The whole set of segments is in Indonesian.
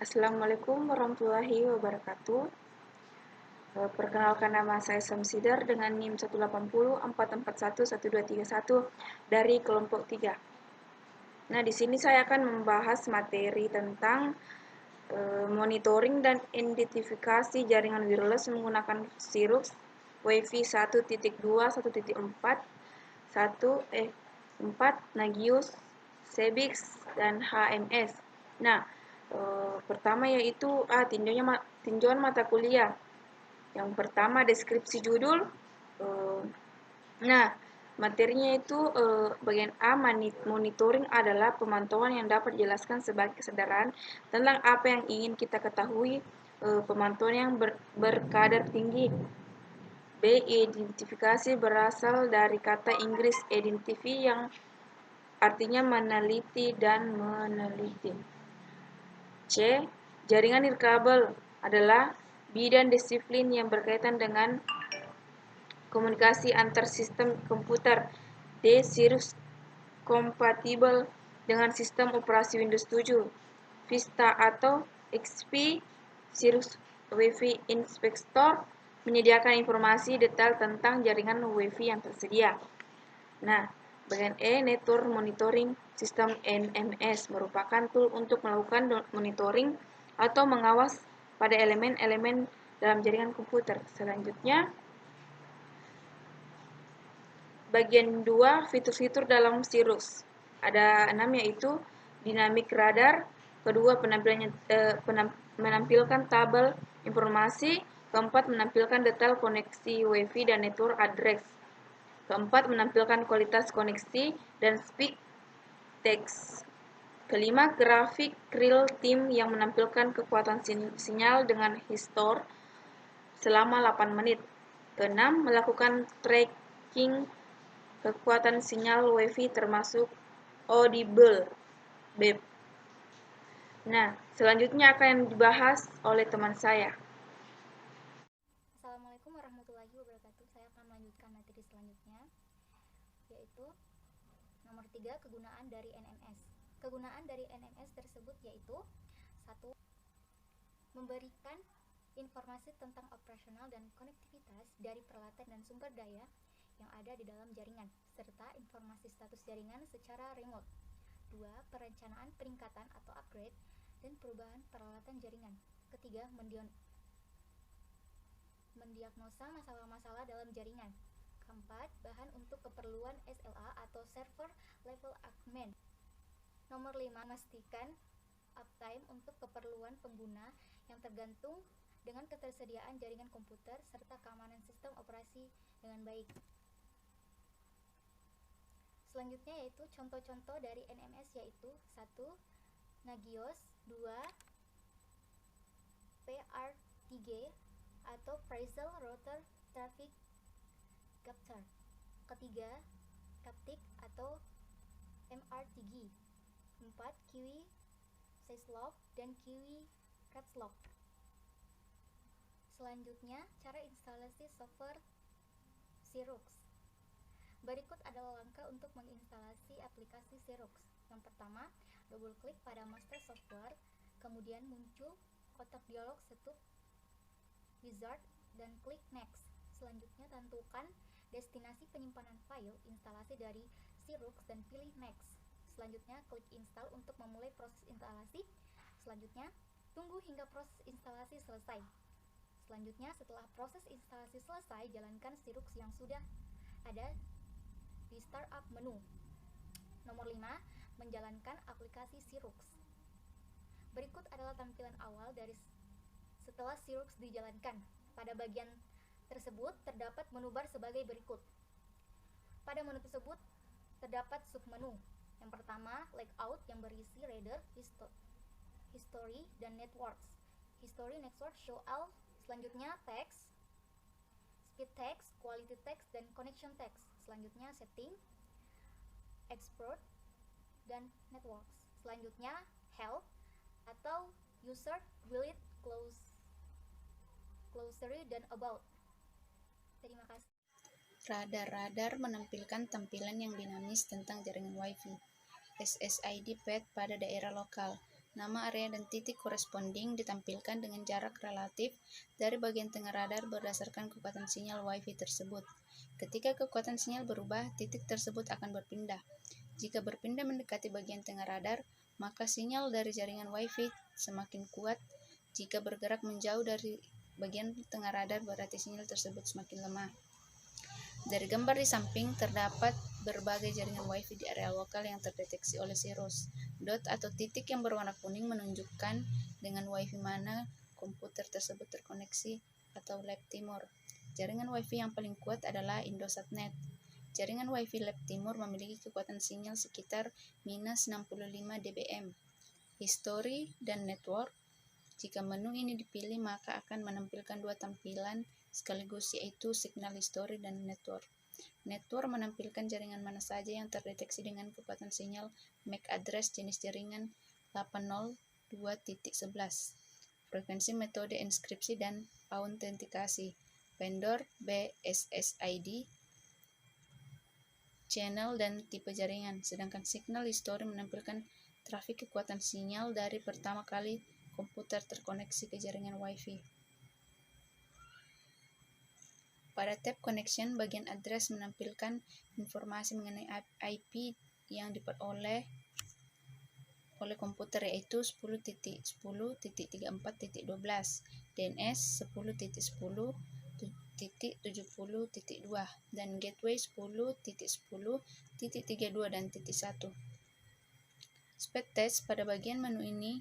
Assalamualaikum warahmatullahi wabarakatuh. Perkenalkan, nama saya Samsidar dengan NIM 180441121 dari kelompok 3. Nah, di sini saya akan membahas materi tentang monitoring dan identifikasi jaringan wireless menggunakan Sirux Wi-Fi 1.2, 1.4, 4, Nagios, Cebix, dan HMS. Nah, pertama yaitu tinjauan mata kuliah. Yang pertama deskripsi judul. Nah, materinya itu bagian A, monitoring adalah pemantauan yang dapat dijelaskan sebagai kesadaran tentang apa yang ingin kita ketahui, pemantauan yang berkadar tinggi. B, identifikasi berasal dari kata Inggris identify yang artinya meneliti dan meneliti. C, jaringan nirkabel adalah bidang disiplin yang berkaitan dengan komunikasi antar sistem komputer. D, Sirux kompatibel dengan sistem operasi Windows 7, Vista atau XP. Sirux Wi-Fi Inspector menyediakan informasi detail tentang jaringan Wi-Fi yang tersedia. Nah, bagian E, Network Monitoring System NMS merupakan tool untuk melakukan monitoring atau mengawas pada elemen-elemen dalam jaringan komputer. Selanjutnya, bagian 2, fitur-fitur dalam Sirux. Ada 6, yaitu Dynamic Radar, kedua menampilkan tabel informasi, keempat menampilkan detail koneksi Wi-Fi dan network address, keempat menampilkan kualitas koneksi dan speed text, kelima grafik real time yang menampilkan kekuatan sinyal dengan histor selama 8 menit, keenam melakukan tracking kekuatan sinyal Wi-Fi termasuk audible BEP. Nah, selanjutnya akan dibahas oleh teman saya. Assalamualaikum warahmatullahi wabarakatuh. Saya akan melanjutkan materi selanjutnya, yaitu nomor 3, kegunaan dari NMS. Kegunaan dari NMS tersebut yaitu 1. Memberikan informasi tentang operasional dan konektivitas dari peralatan dan sumber daya yang ada di dalam jaringan, serta informasi status jaringan secara remote. 2. Perencanaan peningkatan atau upgrade dan perubahan peralatan jaringan. Ketiga, mendiagnosa masalah-masalah dalam jaringan. Keempat, bahan untuk keperluan SLA atau Server Level Agreement. Nomor 5, memastikan uptime untuk keperluan pengguna yang tergantung dengan ketersediaan jaringan komputer serta keamanan sistem operasi dengan baik. Selanjutnya yaitu contoh-contoh dari NMS, yaitu 1. Nagios, 2. PRTG atau Parcel Router Traffic Capture. Ketiga, Captic atau MRTG. 4. Kiwi Syslog dan Kiwi Catslog. Selanjutnya, cara instalasi software Sirux. Berikut adalah langkah untuk menginstalasi aplikasi Sirux. Yang pertama, double klik pada master software, kemudian muncul kotak dialog setup wizard dan klik next. Selanjutnya, tentukan destinasi penyimpanan file instalasi dari Sirux dan pilih next. Selanjutnya, klik install untuk memulai proses instalasi. Selanjutnya, tunggu hingga proses instalasi selesai. Selanjutnya, setelah proses instalasi selesai, jalankan Sirux yang sudah ada di startup menu. Nomor 5, menjalankan aplikasi Sirux. Berikut adalah tampilan awal dari setelah Sirux dijalankan. Pada bagian tersebut terdapat menu bar sebagai berikut. Pada menu tersebut terdapat submenu. Yang pertama, layout yang berisi reader, history, dan networks. History, network, show all. Selanjutnya, text, speed text, quality text, dan connection text. Selanjutnya, setting, export, dan networks. Selanjutnya, help atau user, will it, glossary, dan about. Terima kasih. Radar menampilkan tampilan yang dinamis tentang jaringan Wi-Fi. SSID path pada daerah lokal. Nama area dan titik corresponding ditampilkan dengan jarak relatif dari bagian tengah radar berdasarkan kekuatan sinyal Wi-Fi tersebut. Ketika kekuatan sinyal berubah, titik tersebut akan berpindah. Jika berpindah mendekati bagian tengah radar, maka sinyal dari jaringan Wi-Fi semakin kuat. Jika bergerak menjauh dari bagian tengah radar, berarti sinyal tersebut semakin lemah. Dari gambar di samping, terdapat berbagai jaringan Wi-Fi di area lokal yang terdeteksi oleh Cirrus. Dot atau titik yang berwarna kuning menunjukkan dengan Wi-Fi mana komputer tersebut terkoneksi atau Lab Timur. Jaringan Wi-Fi yang paling kuat adalah Indosat Net. Jaringan Wi-Fi Lab Timur memiliki kekuatan sinyal sekitar minus 65 dBm. History dan Network. Jika menu ini dipilih, maka akan menampilkan dua tampilan sekaligus, yaitu Signal History dan Network. Network menampilkan jaringan mana saja yang terdeteksi dengan kekuatan sinyal MAC address jenis jaringan 802.11. Frekuensi metode inskripsi dan autentikasi. Vendor BSSID, channel dan tipe jaringan. Sedangkan Signal History menampilkan trafik kekuatan sinyal dari pertama kali komputer terkoneksi ke jaringan Wi-Fi. Pada tab Connection, bagian address menampilkan informasi mengenai IP yang diperoleh oleh komputer, yaitu 10.10.34.12, DNS 10.10.70.2, dan gateway 10.10.32 dan .1. Speed test pada bagian menu ini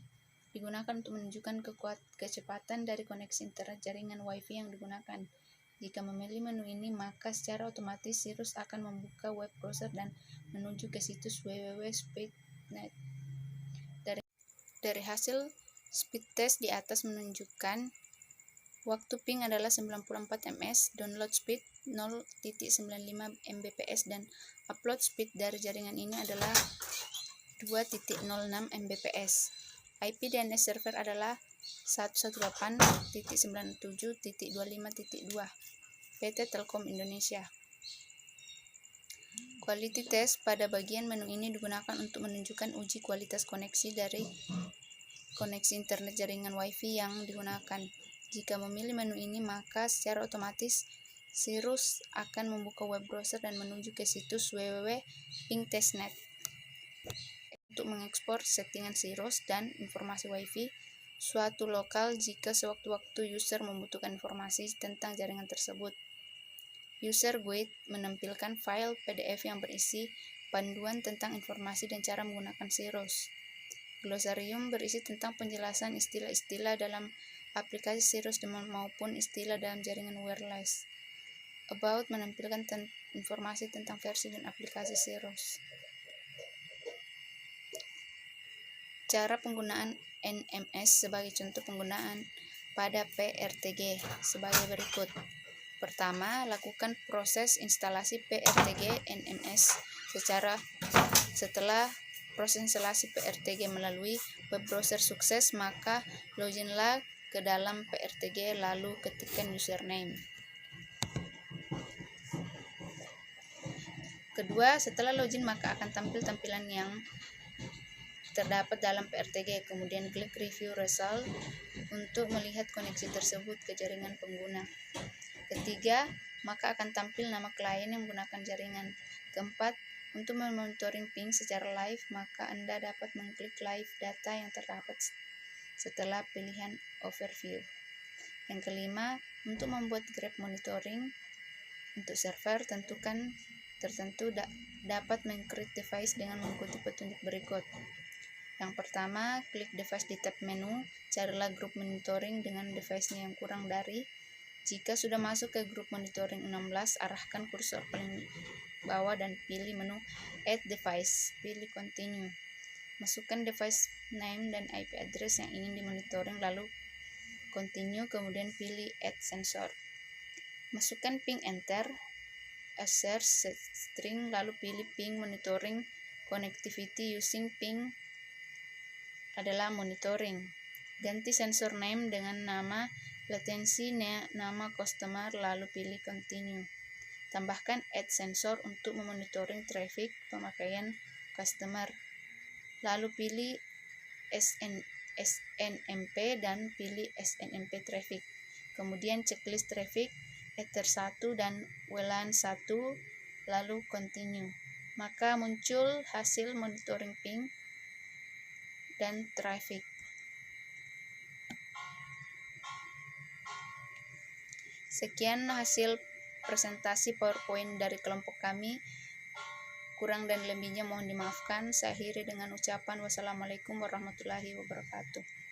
digunakan untuk menunjukkan kecepatan dari koneksi internet jaringan Wi-Fi yang digunakan. Jika memilih menu ini, maka secara otomatis Cirrus akan membuka web browser dan menuju ke situs www.speednet. Dari hasil speed test di atas menunjukkan waktu ping adalah 94 ms, download speed 0.95 Mbps, dan upload speed dari jaringan ini adalah 2.06 Mbps. IP DNS server adalah 118.97.25.2 PT Telkom Indonesia. Quality test pada bagian menu ini digunakan untuk menunjukkan uji kualitas koneksi dari koneksi internet jaringan Wi-Fi yang digunakan. Jika memilih menu ini, maka secara otomatis Cirrus akan membuka web browser dan menuju ke situs www.pingtestnet untuk mengekspor settingan Cirrus dan informasi Wi-Fi suatu lokal jika sewaktu-waktu user membutuhkan informasi tentang jaringan tersebut. User Guide menampilkan file PDF yang berisi panduan tentang informasi dan cara menggunakan Cirrus. Glosarium berisi tentang penjelasan istilah-istilah dalam aplikasi Cirrus maupun istilah dalam jaringan wireless. About menampilkan informasi tentang versi dan aplikasi Cirrus. Cara penggunaan NMS sebagai contoh penggunaan pada PRTG sebagai berikut. Pertama, lakukan proses instalasi PRTG NMS setelah proses instalasi PRTG melalui web browser sukses, maka loginlah ke dalam PRTG lalu ketikkan username. Kedua, setelah login maka akan tampil tampilan yang terdapat dalam PRTG, kemudian klik Review Result untuk melihat koneksi tersebut ke jaringan pengguna. Ketiga, maka akan tampil nama klien yang menggunakan jaringan. Keempat, untuk memonitoring ping secara live, maka Anda dapat mengklik Live Data yang terdapat setelah pilihan Overview. Yang kelima, untuk membuat grab monitoring untuk server tertentu dapat meng-create device dengan mengikuti petunjuk berikut. Yang pertama, klik device di tab menu, carilah grup monitoring dengan device-nya yang kurang dari. Jika sudah masuk ke grup monitoring 16, arahkan kursor paling bawah dan pilih menu Add Device, pilih Continue. Masukkan device name dan IP address yang ingin dimonitoring, lalu Continue, kemudian pilih Add Sensor. Masukkan ping enter, assert string, lalu pilih ping monitoring connectivity using ping adalah monitoring. Ganti sensor name dengan nama latency, nama customer, lalu pilih continue. Tambahkan add sensor untuk memonitoring traffic pemakaian customer, lalu pilih SNMP dan pilih SNMP Traffic. Kemudian checklist traffic, Ether 1 dan WLAN 1, lalu continue. Maka muncul hasil monitoring ping dan traffic. Sekian hasil presentasi PowerPoint dari kelompok kami. Kurang dan lebihnya mohon dimaafkan. Saya akhiri dengan ucapan wassalamualaikum warahmatullahi wabarakatuh.